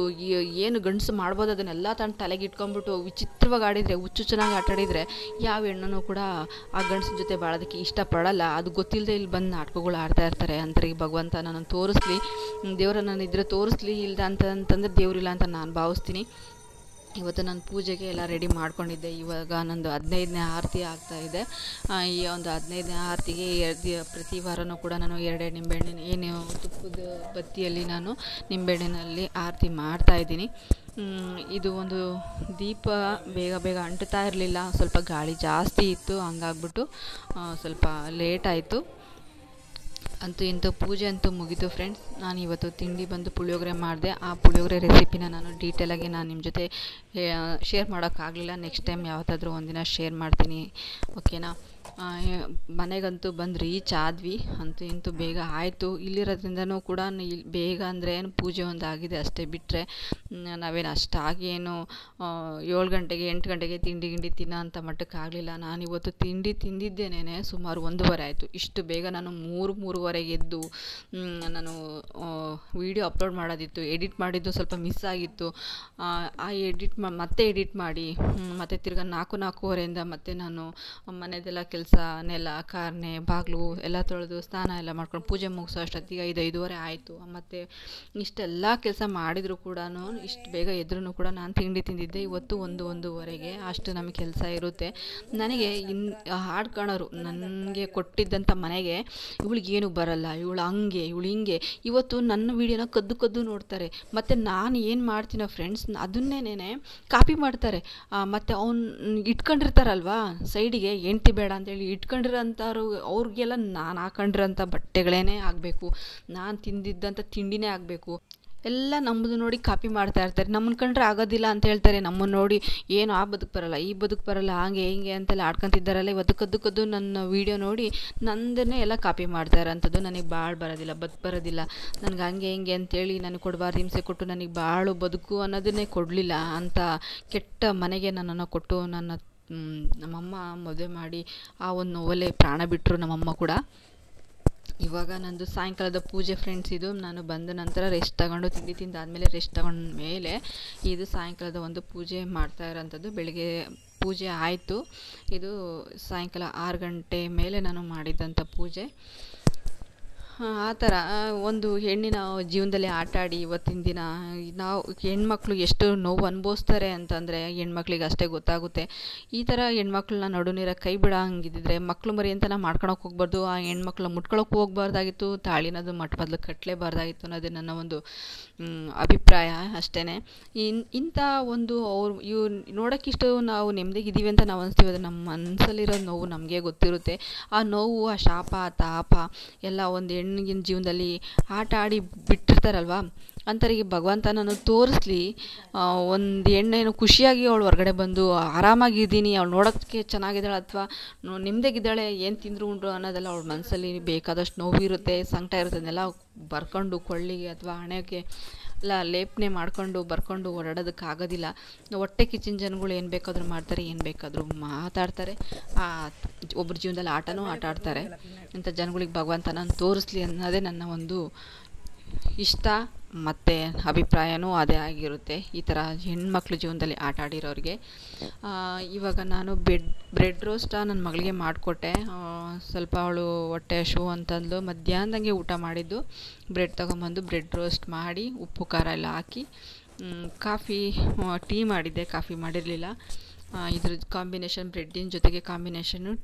ಏನು ಗಂಡಸು ಮಾಡ್ಬೋದು ಅದನ್ನೆಲ್ಲ ತನ್ನ ತಲೆಗೆ ಇಟ್ಕೊಂಡ್ಬಿಟ್ಟು ವಿಚಿತ್ರವಾಗಿ ಆಡಿದರೆ, ಹುಚ್ಚು ಚೆನ್ನಾಗಿ ಆಟಾಡಿದರೆ ಯಾವ ಹೆಣ್ಣು ಕೂಡ ಆ ಗಂಡಸಿನ ಜೊತೆ ಬಾಳೋದಕ್ಕೆ ಇಷ್ಟಪಡಲ್ಲ. ಅದು ಗೊತ್ತಿಲ್ಲದೆ ಇಲ್ಲಿ ಬಂದು ನಾಟಕಗಳು ಆಡ್ತಾ ಇರ್ತಾರೆ. ಅಂಥವ್ರಿಗೆ ಭಗವಂತ ನಾನು ತೋರಿಸ್ಲಿ, ದೇವರ ನಾನು ಇದ್ರೆ ತೋರಿಸ್ಲಿ, ಇಲ್ಲ ಅಂತಂದರೆ ದೇವರಿಲ್ಲ ಅಂತ ನಾನು ಭಾವಿಸ್ತೀನಿ. ಇವತ್ತು ನಾನು ಪೂಜೆಗೆ ಎಲ್ಲ ರೆಡಿ ಮಾಡ್ಕೊಂಡಿದ್ದೆ. ಇವಾಗ ನಂದು 15ನೇ ಆರತಿ ಆಗ್ತಾಯಿದೆ. ಈ ಒಂದು 15ನೇ ಆರತಿಗೆ ಪ್ರತಿ ವಾರನೂ ಕೂಡ ನಾನು 2 ನಿಂಬೆಹಣ್ಣಿನ ತುಪ್ಪದ ಬತ್ತಿಯಲ್ಲಿ ನಾನು ನಿಂಬೆಹಣ್ಣಿನಲ್ಲಿ ಆರತಿ ಮಾಡ್ತಾಯಿದ್ದೀನಿ. ಇದು ಒಂದು ದೀಪ ಬೇಗ ಬೇಗ ಅಂಟ್ತಾ ಇರಲಿಲ್ಲ, ಸ್ವಲ್ಪ ಗಾಳಿ ಜಾಸ್ತಿ ಇತ್ತು, ಹಂಗಾಗ್ಬಿಟ್ಟು ಸ್ವಲ್ಪ ಲೇಟ್ ಆಯಿತು. ಅಂತೂ ಇಂತೂ ಪೂಜೆ ಅಂತೂ ಮುಗೀತು ಫ್ರೆಂಡ್ಸ್. ನಾನು ಇವತ್ತು ತಿಂಡಿ ಬಂದು ಪುಳಿಯೋಗರೆ ಮಾಡಿದೆ. ಆ ಪುಳಿಯೋಗರೆ ರೆಸಿಪಿನ ನಾನು ಡೀಟೇಲಾಗಿ ನಾನು ನಿಮ್ಮ ಜೊತೆ ಶೇರ್ ಮಾಡೋಕ್ಕಾಗಲಿಲ್ಲ. ನೆಕ್ಸ್ಟ್ ಟೈಮ್ ಯಾವತ್ತಾದರೂ ಒಂದಿನ ಶೇರ್ ಮಾಡ್ತೀನಿ, ಓಕೆನಾ. ಮನೆಗಂತೂ ಬಂದು ರೀಚ್ ಆದ್ವಿ. ಅಂತೂ ಇಂತೂ ಬೇಗ ಆಯಿತು. ಇಲ್ಲಿರೋದ್ರಿಂದನೂ ಕೂಡ ಬೇಗ ಅಂದರೆ ಏನು ಪೂಜೆ ಒಂದು ಆಗಿದೆ ಅಷ್ಟೇ, ಬಿಟ್ಟರೆ ನಾವೇನು ಅಷ್ಟಾಗಿ ಏನು 7 ಗಂಟೆಗೆ 8 ಗಂಟೆಗೆ ತಿಂಡಿ ತಿನ್ನೋ ಅಂಥ ಮಟ್ಟಕ್ಕೆ ಆಗಲಿಲ್ಲ. ನಾನಿವತ್ತು ತಿಂಡಿ ತಿಂದಿದ್ದೇನೆ ಸುಮಾರು 1:30 ಆಯಿತು. ಇಷ್ಟು ಬೇಗ ನಾನು 3:30 ಎದ್ದು ನಾನು ವಿಡಿಯೋ ಅಪ್ಲೋಡ್ ಮಾಡೋದಿತ್ತು, ಎಡಿಟ್ ಮಾಡಿದ್ದು ಸ್ವಲ್ಪ ಮಿಸ್ ಆಗಿತ್ತು. ಆ ಮತ್ತೆ ಎಡಿಟ್ ಮಾಡಿ ಮತ್ತು ತಿರ್ಗಾ 4:30ಯಿಂದ ಮತ್ತೆ ನಾನು ಮನೆದೆಲ್ಲ ಕೆಲಸ, ನೆಲ ಕಾರ್ನೆ ಬಾಗಿಲು ಎಲ್ಲ ತೊಳೆದು ಸ್ನಾನ ಎಲ್ಲ ಮಾಡ್ಕೊಂಡು ಪೂಜೆ ಮುಗಿಸೋ ಅಷ್ಟೊತ್ತಿಗೆ 5:30 ಆಯಿತು. ಮತ್ತು ಇಷ್ಟೆಲ್ಲ ಕೆಲಸ ಮಾಡಿದರೂ ಕೂಡ ಇಷ್ಟು ಬೇಗ ಎದ್ರೂ ಕೂಡ ನಾನು ತಿಂಡಿ ತಿಂದಿದ್ದೆ ಇವತ್ತು 1:30ಗೆ. ಅಷ್ಟು ನಮಗೆ ಕೆಲಸ ಇರುತ್ತೆ. ನನಗೆ ಹಾಡ್ಕೊಳ್ಳೋರು ನನಗೆ ಕೊಟ್ಟಿದ್ದಂಥ ಮನೆಗೆ ಇವಳಿಗೇನು ಬರಲ್ಲ, ಇವಳು ಹಂಗೆ ಇವಳು ಹಿಂಗೆ, ಇವತ್ತು ನನ್ನ ವೀಡಿಯೋನ ಕದ್ದು ನೋಡ್ತಾರೆ. ಮತ್ತು ನಾನು ಏನು ಮಾಡ್ತೀನೋ ಫ್ರೆಂಡ್ಸ್ ಅದನ್ನೇನೆ ಕಾಪಿ ಮಾಡ್ತಾರೆ. ಮತ್ತು ಅವ್ನು ಇಟ್ಕೊಂಡಿರ್ತಾರಲ್ವಾ ಸೈಡಿಗೆ, ಹೆಂಡ್ತಿ ಬೇಡ ಅಂತೇಳಿ ಇಟ್ಕೊಂಡಿರೋಂಥವ್ರು ಅವ್ರಿಗೆಲ್ಲ ನಾನು ಹಾಕೊಂಡಿರೋಂಥ ಬಟ್ಟೆಗಳೇ ಆಗಬೇಕು, ನಾನು ತಿಂದಿದ್ದಂಥ ತಿಂಡಿನೇ ಆಗಬೇಕು, ಎಲ್ಲ ನಮ್ಮದು ನೋಡಿ ಕಾಪಿ ಮಾಡ್ತಾ ಇರ್ತಾರೆ. ನಮ್ಮನ್ನು ಕಂಡ್ರೆ ಆಗೋದಿಲ್ಲ ಅಂತ ಹೇಳ್ತಾರೆ. ನಮ್ಮನ್ನು ನೋಡಿ ಏನು ಆ ಬದುಕು ಬರಲ್ಲ, ಈ ಬದುಕು ಬರಲ್ಲ, ಹಾಗೆ ಹಿಂಗೆ ಅಂತೆಲ್ಲ ಆಡ್ಕೊತಿದ್ದಾರಲ್ಲ. ಇವತ್ತು ಕದ್ದು ನನ್ನ ವೀಡಿಯೋ ನೋಡಿ ನಂದನ್ನೇ ಎಲ್ಲ ಕಾಪಿ ಮಾಡ್ತಾ ಇರೋಂಥದ್ದು. ನನಗೆ ಬಾಳು ಬರೋದಿಲ್ಲ, ಬರೋದಿಲ್ಲ, ನನಗೆ ಹಂಗೆ ಹಿಂಗೆ ಅಂತೇಳಿ ನನಗೆ ಕೊಡಬಾರ್ದು, ಹಿಂಸೆ ಕೊಟ್ಟು ನನಗೆ ಬಾಳು ಬದುಕು ಅನ್ನೋದನ್ನೇ ಕೊಡಲಿಲ್ಲ ಅಂತ ಕೆಟ್ಟ ಮನೆಗೆ ನನ್ನನ್ನು ಕೊಟ್ಟು ನಮ್ಮಮ್ಮ ಮದುವೆ ಮಾಡಿ ಆ ಒಂದು ನೋವಲ್ಲೇ ಪ್ರಾಣ ಬಿಟ್ಟರು ನಮ್ಮಮ್ಮ ಕೂಡ. ಇವಾಗ ನಂದು ಸಾಯಂಕಾಲದ ಪೂಜೆ ಫ್ರೆಂಡ್ಸ್. ಇದು ನಾನು ಬಂದ ನಂತರ ರೆಸ್ಟ್ ತಗೊಂಡು ತಿಂಡಿ ತಿಂದಾದಮೇಲೆ ರೆಸ್ಟ್ ತಗೊಂಡ ಮೇಲೆ ಇದು ಸಾಯಂಕಾಲದ ಒಂದು ಪೂಜೆ ಮಾಡ್ತಾ ಇರೋಂಥದ್ದು. ಬೆಳಗ್ಗೆ ಪೂಜೆ ಆಯಿತು. ಇದು ಸಾಯಂಕಾಲ 6 ಗಂಟೆ ಮೇಲೆ ನಾನು ಮಾಡಿದ್ದಂಥ ಪೂಜೆ. ಆ ಥರ ಒಂದು ಹೆಣ್ಣಿನ ಜೀವನದಲ್ಲಿ ಆಟಾಡಿ ಇವತ್ತಿನ ದಿನ ನಾವು ಹೆಣ್ಮಕ್ಳು ಎಷ್ಟು ನೋವು ಅನುಭವಿಸ್ತಾರೆ ಅಂತಂದರೆ ಹೆಣ್ಮಕ್ಳಿಗೆ ಅಷ್ಟೇ ಗೊತ್ತಾಗುತ್ತೆ. ಈ ಥರ ಹೆಣ್ಮಕ್ಳನ್ನ ನಡುನೀರ ಕೈ ಬಿಡೋಂಗಿದ್ದಿದ್ರೆ ಮಕ್ಳು ಮರಿ ಅಂತ ನಾವು ಮಾಡ್ಕೊಳಕ್ಕೆ ಹೋಗ್ಬಾರ್ದು, ಆ ಹೆಣ್ಮಕ್ಳು ಮುಟ್ಕೊಳಕ್ಕೆ ಹೋಗ್ಬಾರ್ದಾಗಿತ್ತು, ತಾಳಿನದು ಮೊದಲು ಕಟ್ಟಲೇಬಾರ್ದಾಗಿತ್ತು ಅನ್ನೋದು ನನ್ನ ಒಂದು ಅಭಿಪ್ರಾಯ ಅಷ್ಟೇ. ಇಂಥ ಒಂದು ಇವು ನೋಡೋಕ್ಕಿಷ್ಟು ನಾವು ನೆಮ್ಮದಿಗಿದ್ದೀವಿ ಅಂತ ನಾವು ಅನಿಸ್ತೀವಿ, ಅದು ನಮ್ಮ ಮನಸ್ಸಲ್ಲಿರೋ ನೋವು ನಮಗೆ ಗೊತ್ತಿರುತ್ತೆ. ಆ ನೋವು, ಆ ಶಾಪ, ಆ ತಾಪ ಎಲ್ಲ ಒಂದು ಹೆಣ್ಣಿನ ಜೀವನದಲ್ಲಿ ಆಟ ಆಡಿ ಬಿಟ್ಟಿರ್ತಾರಲ್ವ, ಅಂಥವರಿಗೆ ಭಗವಂತನನ್ನು ತೋರಿಸ್ಲಿ. ಒಂದು ಹೆಣ್ಣೇನು ಖುಷಿಯಾಗಿ ಅವಳು ಹೊರಗಡೆ ಬಂದು ಆರಾಮಾಗಿದ್ದೀನಿ, ಅವಳು ನೋಡೋಕ್ಕೆ ಚೆನ್ನಾಗಿದ್ದಾಳೆ ಅಥವಾ ನೆಮ್ಮದಿಗಿದ್ದಾಳೆ, ಏನು ತಿಂದರು ಉಂಡ್ರು ಅನ್ನೋದೆಲ್ಲ ಅವಳ ಮನಸ್ಸಲ್ಲಿ ಬೇಕಾದಷ್ಟು ನೋವು ಇರುತ್ತೆ, ಸಂಕಟ ಇರುತ್ತೆ. ಅದನ್ನೆಲ್ಲ ಬರ್ಕೊಂಡು ಕೊಳ್ಳಿಗೆ ಅಥವಾ ಹಣೆಗೆ ಎಲ್ಲ ಲೇಪನೆ ಮಾಡ್ಕೊಂಡು ಬರ್ಕೊಂಡು ಓಡಾಡೋದಕ್ಕಾಗೋದಿಲ್ಲ. ಹೊಟ್ಟೆ ಕಿಚ್ಚಿನ ಜನಗಳು ಏನು ಬೇಕಾದರೂ ಮಾಡ್ತಾರೆ, ಏನು ಬೇಕಾದರೂ ಮಾತಾಡ್ತಾರೆ, ಒಬ್ಬರ ಜೀವನದಲ್ಲಿ ಆಟನೂ ಆಟ ಆಡ್ತಾರೆ. ಇಂಥ ಜನಗಳಿಗೆ ಭಗವಂತನ ತೋರಿಸ್ಲಿ ಅನ್ನೋದೇ ನನ್ನ ಒಂದು ಇಷ್ಟ ಮತ್ತು ಅಭಿಪ್ರಾಯನೂ ಅದೇ ಆಗಿರುತ್ತೆ. ಈ ಥರ ಹೆಣ್ಮಕ್ಳು ಜೀವನದಲ್ಲಿ ಆಟ ಆಡಿರೋರಿಗೆ. ಇವಾಗ ನಾನು ಬ್ರೆಡ್ ರೋಸ್ಟ ನನ್ನ ಮಗಳಿಗೆ ಮಾಡಿಕೊಟ್ಟೆ. ಸ್ವಲ್ಪ ಅವಳು ಹೊಟ್ಟೆ ಹಸಿವು ಅಂತಂದು ಮಧ್ಯಾಹ್ನದಂಗೆ ಊಟ ಮಾಡಿದ್ದು. ಬ್ರೆಡ್ ತೊಗೊಂಬಂದು ಬ್ರೆಡ್ ರೋಸ್ಟ್ ಮಾಡಿ ಉಪ್ಪು ಖಾರ ಎಲ್ಲ ಹಾಕಿ ಟೀ ಮಾಡಿದ್ದೆ, ಕಾಫಿ ಮಾಡಿರಲಿಲ್ಲ. ಇದ್ರ ಕಾಂಬಿನೇಷನ್ ಬ್ರೆಡ್ಡಿನ ಜೊತೆಗೆ ಕಾಂಬಿನೇಷನ್ನು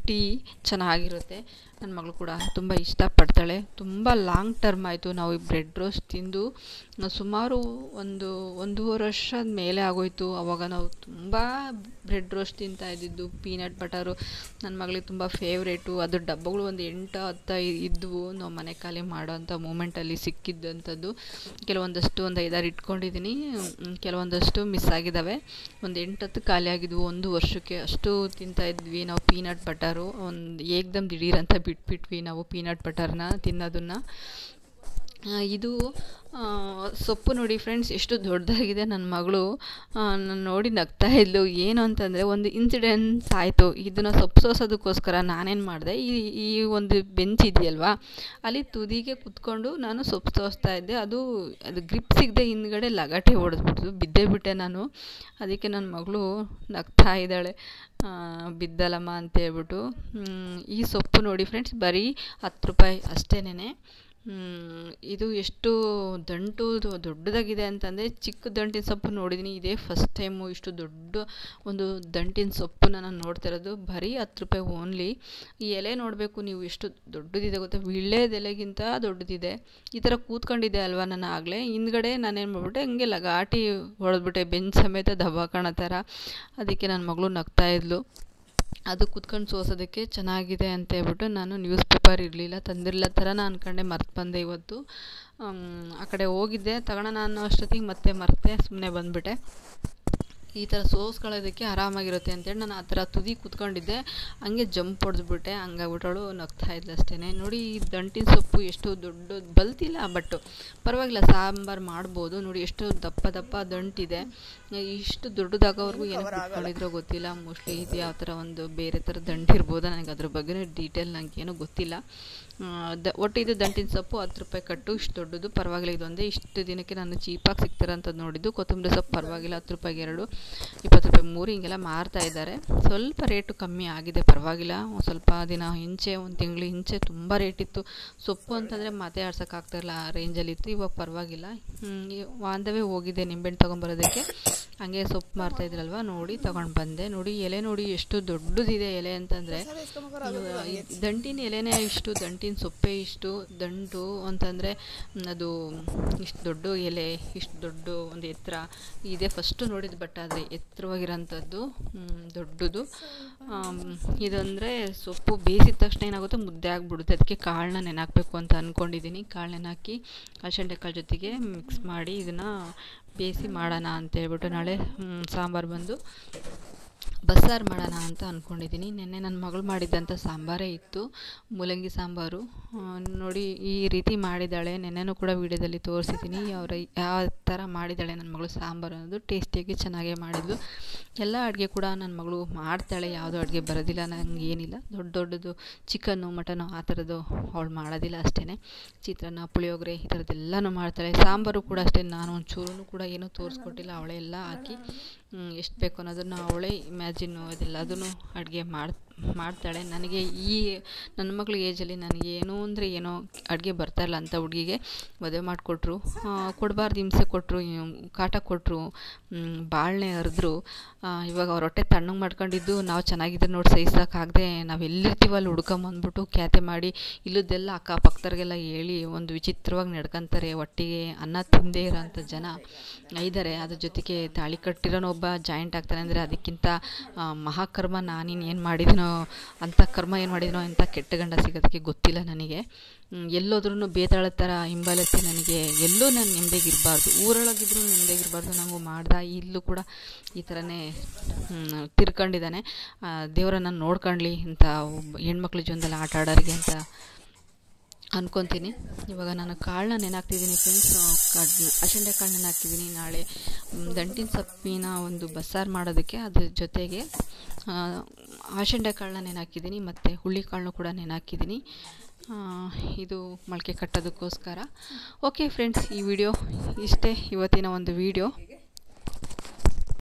ಟೀ ಚೆನ್ನಾಗಿರುತ್ತೆ. ನನ್ನ ಮಗಳು ಕೂಡ ತುಂಬ ಇಷ್ಟಪಡ್ತಾಳೆ. ತುಂಬ ಲಾಂಗ್ ಟರ್ಮ್ ಆಯಿತು ನಾವು ಈ ಬ್ರೆಡ್ ರೋಸ್ಟ್ ತಿಂದು, ಸುಮಾರು 1.5 ವರ್ಷದ ಮೇಲೆ ಆಗೋಯಿತು. ಆವಾಗ ನಾವು ತುಂಬ ಬ್ರೆಡ್ ರೋಸ್ಟ್ ತಿಂತಾಯಿದ್ದಿದ್ದು. ಪೀನಟ್ ಬಟರು ನನ್ನ ಮಗಳಿಗೆ ತುಂಬ ಫೇವ್ರೇಟು. ಅದು ಡಬ್ಬಗಳು ಒಂದು 8-10 ಇದ್ದವು ನಾವು ಮನೆ ಖಾಲಿ ಮಾಡೋಂಥ ಮೂಮೆಂಟಲ್ಲಿ ಸಿಕ್ಕಿದ್ದಂಥದ್ದು. ಕೆಲವೊಂದಷ್ಟು ಒಂದು 5-6 ಇಟ್ಕೊಂಡಿದ್ದೀನಿ, ಕೆಲವೊಂದಷ್ಟು ಮಿಸ್ ಆಗಿದ್ದಾವೆ. ಒಂದು 8-10 ಖಾಲಿ ಆಗಿದ್ವು 1 ವರ್ಷಕ್ಕೆ. ಅಷ್ಟು ತಿಂತಾಯಿದ್ವಿ ನಾವು ಪೀನಟ್ ಬಟರು. ಒಂದು ಏಕ್ದಮ್ ದಿಢೀರ್ ಅಂತ ಬಿಟ್ಬಿಟ್ವಿ ನಾವು ಪೀನಟ್ ಬಟರ್ನ ತಿನ್ನೋದನ್ನು. ಇದು ಸೊಪ್ಪು ನೋಡಿ ಫ್ರೆಂಡ್ಸ್ ಎಷ್ಟು ದೊಡ್ಡದಾಗಿದೆ. ನನ್ನ ಮಗಳು ನಾನು ನೋಡಿ ನಗ್ತಾ ಇದ್ಲು. ಏನು ಅಂತಂದರೆ ಒಂದು ಇನ್ಸಿಡೆನ್ಸ್ ಆಯಿತು. ಇದನ್ನು ಸೊಪ್ಪು ಸೋಸೋದಕ್ಕೋಸ್ಕರ ನಾನೇನು ಮಾಡಿದೆ, ಈ ಒಂದು ಬೆಂಚ್ ಇದೆಯಲ್ವಾ, ಅಲ್ಲಿ ತುದಿಗೆ ಕುತ್ಕೊಂಡು ನಾನು ಸೊಪ್ಪು ಸೋಸ್ತಾ ಇದ್ದೆ. ಅದು ಗ್ರಿಪ್ ಸಿಗದೆ ಹಿಂದ್ಗಡೆ ಲಗಾಟೆ ಹೊಡೆದ್ಬಿಟ್ಟು ಬಿದ್ದೇ ಬಿಟ್ಟೆ ನಾನು. ಅದಕ್ಕೆ ನನ್ನ ಮಗಳು ನಗ್ತಾ ಇದ್ದಾಳೆ, ಬಿದ್ದಲ್ಲಮ್ಮ ಅಂತೇಳ್ಬಿಟ್ಟು. ಈ ಸೊಪ್ಪು ನೋಡಿ ಫ್ರೆಂಡ್ಸ್ ಬರೀ 10 ರೂಪಾಯಿ ಅಷ್ಟೇನೆ. ಇದು ಎಷ್ಟು ದಂಟು ದೊಡ್ಡದಾಗಿದೆ ಅಂತಂದರೆ, ಚಿಕ್ಕ ದಂಟಿನ ಸೊಪ್ಪು ನೋಡಿದ್ದೀನಿ, ಇದೇ ಫಸ್ಟ್ ಟೈಮು ಇಷ್ಟು ದೊಡ್ಡ ಒಂದು ದಂಟಿನ ಸೊಪ್ಪನ್ನ ನಾನು ನೋಡ್ತಾ ಇರೋದು. ಬರೀ 10 ರೂಪಾಯಿ ಓನ್ಲಿ. ಈ ಎಲೆ ನೋಡಬೇಕು ನೀವು ಎಷ್ಟು ದೊಡ್ಡದಿದೆ ಗೊತ್ತಾ, ವೀಳ್ಯದೆಲೆಗಿಂತ ದೊಡ್ಡದಿದೆ. ಈ ಥರ ಕೂತ್ಕೊಂಡಿದ್ದೆ ಅಲ್ವಾ ನಾನು ಆಗಲೇ, ಹಿಂದ್ಗಡೆ ನಾನೇನು ಮಾಡ್ಬಿಟ್ಟೆ, ಹಂಗೆ ಲಗಾಟಿ ಹೊಡೆದ್ಬಿಟ್ಟೆ, ಬೆಂಚ್ ಸಮೇತ ದಬಾಕಣೋ ಥರ. ಅದಕ್ಕೆ ನನ್ನ ಮಗಳು ನಗ್ತಾ ಇದ್ಲು. ಅದು ಕೂತ್ಕೊಂಡು ಸೋಸೋದಕ್ಕೆ ಚೆನ್ನಾಗಿದೆ ಅಂತ ಹೇಳ್ಬಿಟ್ಟು ನಾನು ನ್ಯೂಸ್ ಪೇಪರ್ ಇರಲಿಲ್ಲ, ತಂದಿರಲಿಲ್ಲ ಥರ ನಾನು ಅಂದ್ಕೊಂಡೆ, ಮರ್ತು ಬಂದೆ ಇವತ್ತು. ಆ ಕಡೆ ಹೋಗಿದ್ದೆ ತಗೋಣ ನಾನು ಅಷ್ಟೊತ್ತಿಗೆ ಮತ್ತೆ ಮರೆತೆ, ಸುಮ್ಮನೆ ಬಂದುಬಿಟ್ಟೆ. ಈ ಥರ ಸೋಸ್ಕೊಳ್ಳೋದಕ್ಕೆ ಆರಾಮಾಗಿರುತ್ತೆ ಅಂತೇಳಿ ನಾನು ಆ ಥರ ತುದಿ ಕೂತ್ಕೊಂಡಿದ್ದೆ, ಹಂಗೆ ಜಂಪ್ ಹೊಡೆದ್ಬಿಟ್ಟೆ. ಹಂಗಾಗ್ಬಿಟ್ಟವಳು ನಗ್ತಾ ಇದ್ಲು ಅಷ್ಟೇ. ನೋಡಿ ಈ ದಂಟಿನ ಸೊಪ್ಪು ಎಷ್ಟು ದೊಡ್ಡ ಬಲ್ತಿಲ್ಲ, ಬಟ್ ಪರವಾಗಿಲ್ಲ, ಸಾಂಬಾರು ಮಾಡ್ಬೋದು. ನೋಡಿ ಎಷ್ಟು ದಪ್ಪ ದಪ್ಪ ದಂಟಿದೆ. ಇಷ್ಟು ದೊಡ್ಡದಾಗೋವರೆಗೂ ಏನೋ ಕೂತ್ಕೊಂಡಿದ್ರೋ ಗೊತ್ತಿಲ್ಲ. ಮೋಸ್ಟ್ಲಿ ಇದು ಯಾವ ಥರ ಒಂದು ಬೇರೆ ಥರ ದಂಟು ಇರ್ಬೋದು, ನನಗೆ ಅದ್ರ ಬಗ್ಗೆ ಡೀಟೇಲ್ ನನಗೇನೂ ಗೊತ್ತಿಲ್ಲ. ಒಟ್ಟು ಇದು ದಂಟಿನ ಸೊಪ್ಪು 10 ರೂಪಾಯಿ ಕಟ್ಟು, ಇಷ್ಟು ದೊಡ್ಡದು. ಪರವಾಗಿಲ್ಲ, ಇದೊಂದೇ ಇಷ್ಟು ದಿನಕ್ಕೆ ನಾನು ಚೀಪಾಗಿ ಸಿಗ್ತಿರೋಂಥದ್ದು ನೋಡಿದ್ದು. ಕೊತ್ತಂಬರಿ ಸೊಪ್ಪು ಪರವಾಗಿಲ್ಲ, 10 ರೂಪಾಯಿಗೆ 2, 20 ರೂಪಾಯಿ 3 ಹಿಂಗೆಲ್ಲ ಮಾರ್ತಾ ಇದ್ದಾರೆ. ಸ್ವಲ್ಪ ರೇಟು ಕಮ್ಮಿ ಆಗಿದೆ, ಪರವಾಗಿಲ್ಲ. ಸ್ವಲ್ಪ ದಿನ ಹಿಂಚೆ, ಒಂದು ತಿಂಗಳು ಹಿಂಚೆ ತುಂಬ ರೇಟ್ ಇತ್ತು. ಸೊಪ್ಪು ಅಂತಂದರೆ ಮಾತೇ ಆಡ್ಸೋಕ್ಕಾಗ್ತಾಯಿಲ್ಲ, ಆ ರೇಂಜಲ್ಲಿತ್ತು. ಇವಾಗ ಪರವಾಗಿಲ್ಲ. ವಾಂದವೇ ಹೋಗಿದೆ ನಿಂಬೆಹಣ್ಣು ತೊಗೊಂಬರೋದಕ್ಕೆ, ಹಂಗೆ ಸೊಪ್ಪು ಮಾರ್ತಾ ಇದ್ರಲ್ವ, ನೋಡಿ ತೊಗೊಂಡು ಬಂದೆ. ನೋಡಿ ಎಲೆ ನೋಡಿ ಎಷ್ಟು ದೊಡ್ಡದಿದೆ ಎಲೆ ಅಂತಂದರೆ, ದಂಟಿನ ಎಲೆನೇ ಇಷ್ಟು, ದಂಟಿನ ಸೊಪ್ಪೆ ಇಷ್ಟು, ದಂಟು ಅಂತಂದರೆ ಅದು ಇಷ್ಟು ದೊಡ್ಡ ಎಲೆ, ಇಷ್ಟು ದೊಡ್ಡ ಒಂದು ಎತ್ತರ ಇದೆ. ಫಸ್ಟು ನೋಡಿದ್ದು, ಬಟ್ ಆದರೆ ಎತ್ತರವಾಗಿರೋಂಥದ್ದು ದೊಡ್ಡದು. ಇದಂದರೆ ಸೊಪ್ಪು ಬೇಯಿಸಿದ ತಕ್ಷಣ ಏನಾಗುತ್ತೆ, ಮುದ್ದೆ ಆಗಿಬಿಡುತ್ತೆ. ಅದಕ್ಕೆ ಕಾಳನ್ನ ನೆನಾಕಬೇಕು ಅಂತ ಅಂದ್ಕೊಂಡಿದ್ದೀನಿ. ಕಾಳು ನೆನಾಕಿ ಹಸಿಮೆಣಸಿನ ಕಾಳು ಜೊತೆಗೆ ಮಿಕ್ಸ್ ಮಾಡಿ ಇದನ್ನು ಬೇಯಿಸಿ ಮಾಡೋಣ ಅಂತೇಳ್ಬಿಟ್ಟು, ನಾಳೆ ಸಾಂಬಾರು ಬಂದು ಬಸ್ಸಾರು ಮಾಡೋಣ ಅಂತ ಅಂದ್ಕೊಂಡಿದ್ದೀನಿ. ನೆನ್ನೆ ನನ್ನ ಮಗಳು ಮಾಡಿದ್ದಂಥ ಸಾಂಬಾರೇ ಇತ್ತು, ಮೂಲಂಗಿ ಸಾಂಬಾರು. ನೋಡಿ ಈ ರೀತಿ ಮಾಡಿದ್ದಾಳೆ. ನೆನ್ನೆನೂ ಕೂಡ ವೀಡಿಯೋದಲ್ಲಿ ತೋರಿಸಿದ್ದೀನಿ ಯಾವ ಥರ ಮಾಡಿದ್ದಾಳೆ ನನ್ನ ಮಗಳು ಸಾಂಬಾರು ಅನ್ನೋದು. ಟೇಸ್ಟಿಯಾಗಿ ಚೆನ್ನಾಗೇ ಮಾಡಿದ್ಲು. ಎಲ್ಲ ಅಡುಗೆ ಕೂಡ ನನ್ನ ಮಗಳು ಮಾಡ್ತಾಳೆ, ಯಾವುದೋ ಅಡುಗೆ ಬರೋದಿಲ್ಲ ನನಗೆ, ಏನಿಲ್ಲ. ದೊಡ್ಡದು ಚಿಕನ್ನು ಮಟನು ಆ ಥರದ್ದು ಅವಳು ಮಾಡೋದಿಲ್ಲ ಅಷ್ಟೇ. ಚಿತ್ರಾನ್ನ, ಪುಳಿಯೋಗರೆ ಈ ಥರದ್ದೆಲ್ಲನೂ ಮಾಡ್ತಾಳೆ. ಸಾಂಬಾರು ಕೂಡ ಅಷ್ಟೇ, ನಾನು ಒಂಚೂರು ಕೂಡ ಏನೂ ತೋರಿಸ್ಕೊಟ್ಟಿಲ್ಲ. ಅವಳೇ ಎಲ್ಲ ಹಾಕಿ ಎಷ್ಟು ಬೇಕು ಅನ್ನೋದನ್ನು ಅವಳೇ ಇಮ್ಯಾಜಿನ್ನು ಅದೆಲ್ಲದನ್ನು ಅಡುಗೆ ಮಾಡ್ತಾಳೆ. ನನಗೆ ಈ ನನ್ನ ಮಗಳ ಏಜಲ್ಲಿ ನನಗೇನು ಅಂದರೆ ಏನೋ ಅಡುಗೆ ಬರ್ತಾಯಿಲ್ಲ ಅಂತ ಹುಡುಗಿಗೆ ಮದುವೆ ಮಾಡಿಕೊಟ್ರು, ಕೊಡಬಾರ್ದು, ಹಿಂಸೆ ಕೊಟ್ಟರು, ಕಾಟ ಕೊಟ್ಟರು, ಬಾಳನೆ ಹರಿದ್ರು. ಇವಾಗ ಅವ್ರ ಹೊಟ್ಟೆ ತಣ್ಣಗೆ ಮಾಡ್ಕೊಂಡಿದ್ದು ನಾವು ಚೆನ್ನಾಗಿದ್ರೆ ನೋಡಿ ಸಹಿಸೋಕ್ಕಾಗದೆ ನಾವು ಎಲ್ಲಿರ್ತೀವಲ್ಲಿ ಹುಡ್ಕೊಂಬಂದ್ಬಿಟ್ಟು ಖ್ಯಾತೆ ಮಾಡಿ ಇಲ್ಲದ್ದೆಲ್ಲ ಅಕ್ಕಪಕ್ಕದವ್ರಿಗೆಲ್ಲ ಹೇಳಿ ಒಂದು ವಿಚಿತ್ರವಾಗಿ ನಡ್ಕೊತಾರೆ. ಒಟ್ಟಿಗೆ ಅನ್ನ ತಿಂದೇ ಇರೋಂಥ ಜನ ಇದ್ದಾರೆ. ಅದ್ರ ಜೊತೆಗೆ ತಾಳಿ ಕಟ್ಟಿರೋನೊಬ್ಬ ಜಾಯಿಂಟ್ ಆಗ್ತಾನೆ ಅಂದರೆ ಅದಕ್ಕಿಂತ ಮಹಾಕರ್ಮ ನಾನಿನ್ನು ಏನು ಮಾಡಿದ್ದೀನೋ ಅಂಥ ಕರ್ಮ ಏನು ಮಾಡಿದನೋ ಅಂತ ಕೆಟ್ಟ ಗಂಡ ಸಿಗೋದಕ್ಕೆ ಗೊತ್ತಿಲ್ಲ ನನಗೆ. ಎಲ್ಲೋದ್ರೂ ಬೇತಾಳ ಥರ ಹಿಂಬಾಲತ್ತಿ ನನಗೆ ಎಲ್ಲೂ ನಾನು ನೆಮ್ಮದಿಗಿರಬಾರ್ದು, ಊರೊಳಗಿದ್ರೂ ನೆಮ್ಮದಿಗಿರಬಾರ್ದು. ನಾವು ಮಾಡ್ದೆ ಇಲ್ಲೂ ಕೂಡ ಈ ಥರನೇ ತಿರ್ಕೊಂಡಿದ್ದಾನೆ. ದೇವರನ್ನ ನೋಡ್ಕೊಳ್ಳಿ ಅಂತ ಹೆಣ್ಮಕ್ಳ ಜೀವನದಲ್ಲಿ ಆಟ ಆಡೋರಿಗೆ ಅಂತ ಅಂದ್ಕೊತೀನಿ. ಇವಾಗ ನಾನು ಕಾಳನ್ನ ನೆನಾಕ್ತಿದ್ದೀನಿ ಫ್ರೆಂಡ್ಸ್, ಹಸಿಮೆಣಸಿನ ಕಾಳು ನೆನಾಕ್ತಿದ್ದೀನಿ. ನಾಳೆ ದಂಟಿನ ಸೊಪ್ಪಿನ ಒಂದು ಬಸ್ಸಾರು ಮಾಡೋದಕ್ಕೆ ಅದ್ರ ಜೊತೆಗೆ ಹಸಿಮೆಣಸಿನ ಕಾಳನ್ನ ನೆನಾಕಿದ್ದೀನಿ, ಮತ್ತು ಹುಳಿ ಕಾಳನ್ನು ಕೂಡ ನೆನಾಕಿದ್ದೀನಿ. ಇದು ಮೊಳಕೆ ಕಟ್ಟೋದಕ್ಕೋಸ್ಕರ. ಓಕೆ ಫ್ರೆಂಡ್ಸ್, ಈ ವಿಡಿಯೋ ಇಷ್ಟೇ, ಇವತ್ತಿನ ಒಂದು ವಿಡಿಯೋ.